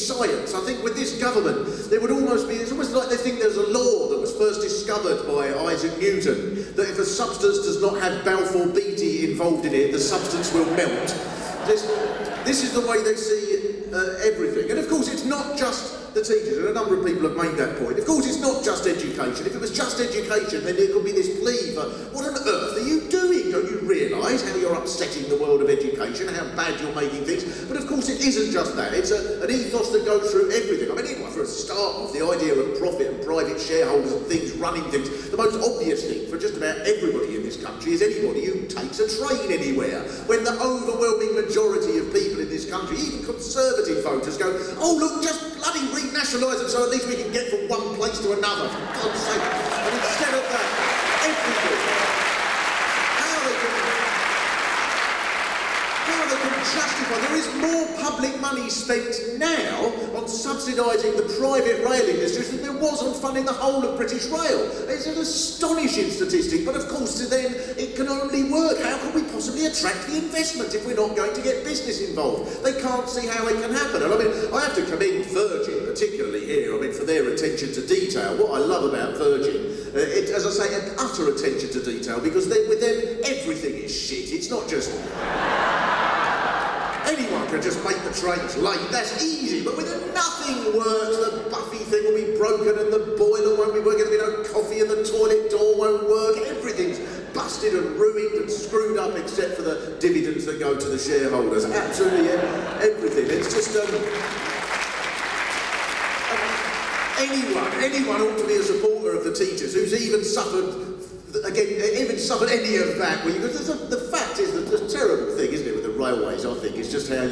science. I think with this government, there would almost be, it's almost like they think there's a law that was first discovered by Isaac Newton, that if a substance does not have Balfour Beatty involved in it, the substance will melt. This is the way they see everything. And of course, it's not just the teachers, and a number of people have made that point. Of course, it's not just education. If it was just education, then there could be this plea for, what on earth are you doing? Don't you realise how you're upsetting the world of education, how bad you're making things? But of course, it isn't just that. It's an ethos that goes through everything. I mean, anyway, for a start off, the idea of profit and private shareholders and things running things, the most obvious thing for just about everybody in this country is anybody who takes a train anywhere. When the overwhelming majority of people in this country, even conservative voters, go, oh look, just bloody renationalise them so at least we can get from one place to another, for God's sake. And instead of that, everything. How they can justify, there is more public money spent now on subsidising the private rail industry than there was on funding the whole of British Rail. It's an astonishing statistic, but of course to them it can only work. How can we possibly attract the investment if we're not going to get business involved? They can't see how it can happen. And I mean, I have to commend Virgin, particularly here, I mean, for their attention to detail. What I love about Virgin, as I say, an utter attention to detail, because with them everything is shit. It's not just... Anyone can just make the trains late, that's easy, but when nothing works, the Buffy thing will be broken and the boiler won't be working, there'll be no coffee and the toilet door won't work, everything's busted and ruined and screwed up except for the dividends that go to the shareholders. Absolutely everything. It's just... anyone ought to be a supporter of the teachers who's even suffered... Again, even suffered any of that, because the fact is that the terrible thing, isn't it, with the railways, I think, is just how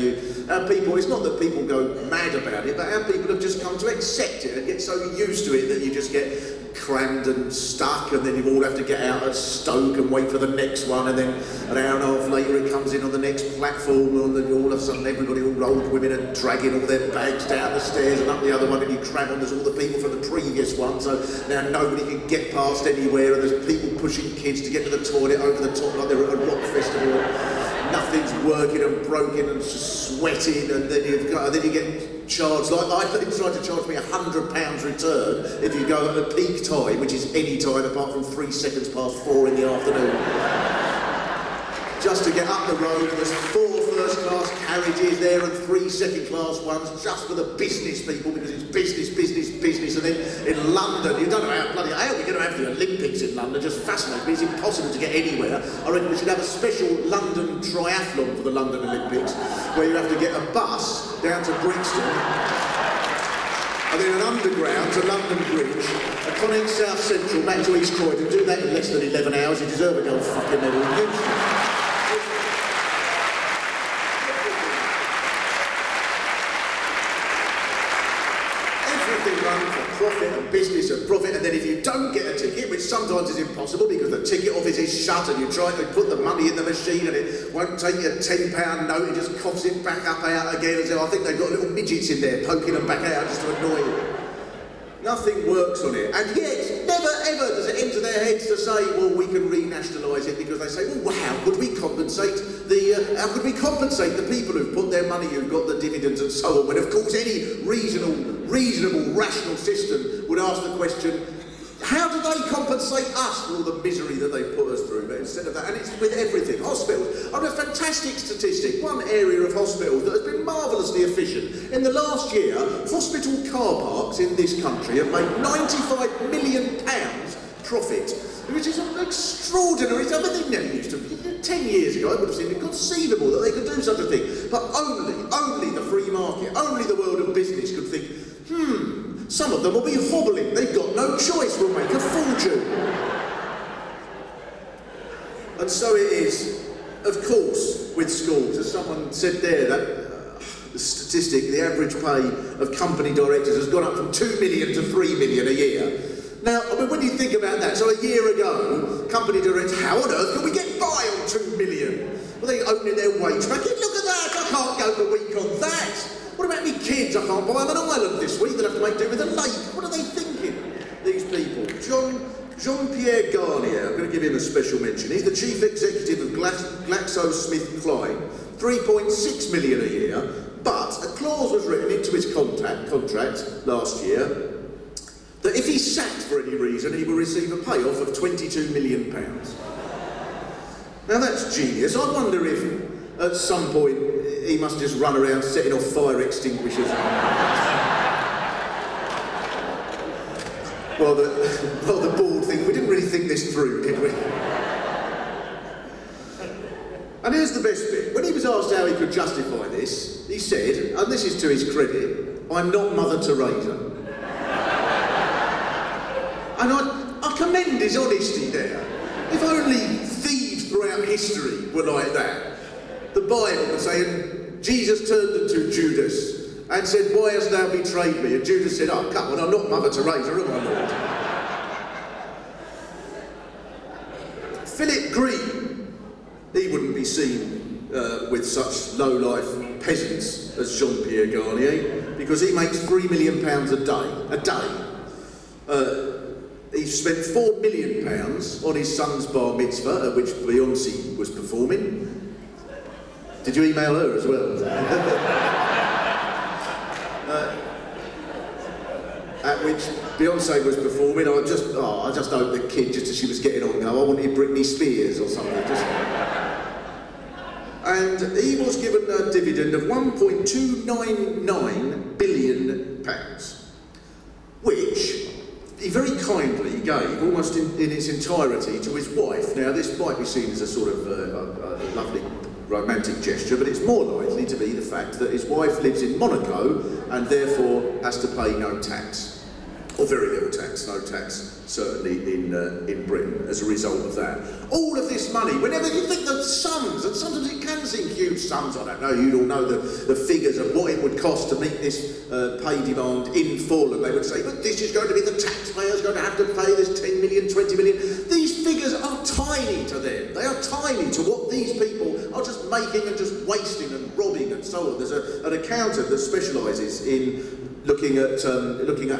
people, it's not that people go mad about it, but how people have just come to accept it and get so used to it that you just get crammed and stuck, and then you all have to get out at Stoke and wait for the next one, and then an hour and a half later it comes in on the next platform, and then all of a sudden everybody, all old women are dragging all their bags down the stairs and up the other one, and you cram on, there's all the people from the previous one, so now nobody can get past anywhere, and there's people pushing kids to get to the toilet over the top like they're at a rock festival. Nothing's working and broken and sweating, and then you get charged, like they tried to charge me £100 return if you go at the peak time, which is any time apart from 3 seconds past 4 in the afternoon. Just to get up the road, and there's 4 first-class carriages there and 3 second-class ones just for the business people, because it's business, business, business. And then in London, you don't know how bloody hell we're going to have the Olympics in London. Just fascinating me. It's impossible to get anywhere. I reckon we should have a special London triathlon for the London Olympics, where you have to get a bus down to Brixton, and then an underground to London Bridge, a Connect South Central back to East Croydon. Do that in less than 11 hours. You deserve a gold fucking medal. Profit and business and profit, and then if you don't get a ticket, which sometimes is impossible because the ticket office is shut and you try to put the money in the machine and it won't take you a £10 note, it just coughs it back up out again, and so I think they've got little midgets in there poking them back out just to annoy you. Nothing works on it, and yet never ever does it enter their heads to say, well, we can renationalise it, because they say, well, how could we compensate the people who've put their money, who've got the dividends and so on? When of course any reasonable, rational system would ask the question, how do they compensate us for all the misery that they put us through? But instead of that, and it's with everything. Hospitals. I mean, a fantastic statistic. One area of hospitals that has been marvellously efficient. In the last year, hospital car parks in this country have made £95 million profit, which is extraordinary. I mean, they never used to. 10 years ago, it would have seemed inconceivable that they could do such a thing. But only the free market, only the world of business could think, some of them will be hobbling. They've got no choice. We'll make a fortune. And so it is, of course, with schools. As someone said there, that the statistic, the average pay of company directors has gone up from 2 million to 3 million a year. Now, I mean, when you think about that, so a year ago, company directors, how on earth can we get by on 2 million? Well, they're opening their wage bracket. Look at that, I can't go the week on that. What about me kids? I can't buy them an island this week. They'll have to make do with a lake. What are they thinking, these people? Jean-Pierre Garnier, I'm going to give him a special mention. He's the chief executive of GlaxoSmithKline. 3.6 million a year. But a clause was written into his contract last year that if he's sacked for any reason, he will receive a payoff of £22 million. Now that's genius. I wonder if at some point he must just run around setting off fire extinguishers. Well, the board think, we didn't really think this through, did we? And here's the best bit. When he was asked how he could justify this, he said, and this is to his credit, "I'm not Mother Teresa." And I commend his honesty there. If only thieves throughout history were like that. The Bible would say, and Jesus turned to Judas and said, "Why hast thou betrayed me?" And Judas said, "Oh, come on, I'm not Mother Teresa, am I, Lord?" Philip Green, he wouldn't be seen with such low-life peasants as Jean-Pierre Garnier, because he makes £3 million a day. He spent £4 million on his son's bar mitzvah, at which Beyoncé was performing. Did you email her as well? At which Beyoncé was performing. I just hope the kid, just as she was getting on, I wanted Britney Spears or something. And he was given a dividend of £1.299 billion, which he very kindly gave, almost in its entirety, to his wife. Now, this might be seen as a sort of a lovely romantic gesture, but it's more likely to be the fact that his wife lives in Monaco and therefore has to pay no tax. Or very little tax, no tax, certainly in Britain, as a result of that. All of this money, whenever you think the sums, and sometimes it can seem huge sums, I don't know, you'd all know the figures of what it would cost to meet this pay demand in full, and they would say, but this is going to be the taxpayers going to have to pay this 10 million, 20 million. These figures are tiny to them. They are tiny to what these people are just making and just wasting and robbing and so on. There's an accountant that specialises in looking at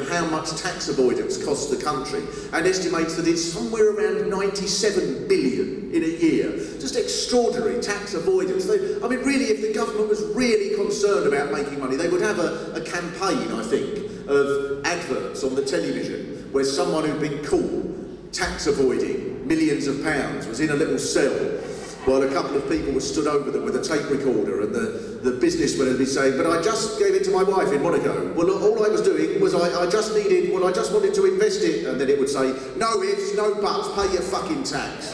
how much tax avoidance costs the country and estimates that it's somewhere around 97 billion in a year. Just extraordinary tax avoidance. I mean, really, if the government was really concerned about making money, they would have a campaign, I think, of adverts on the television where someone who'd been caught tax avoiding millions of pounds was in a little cell while a couple of people were stood over them with a tape recorder, and the businessman would be saying, "But I just gave it to my wife in Monaco. Well, all I was doing was I just wanted to invest it." And then it would say, "No ifs, no buts, pay your fucking tax."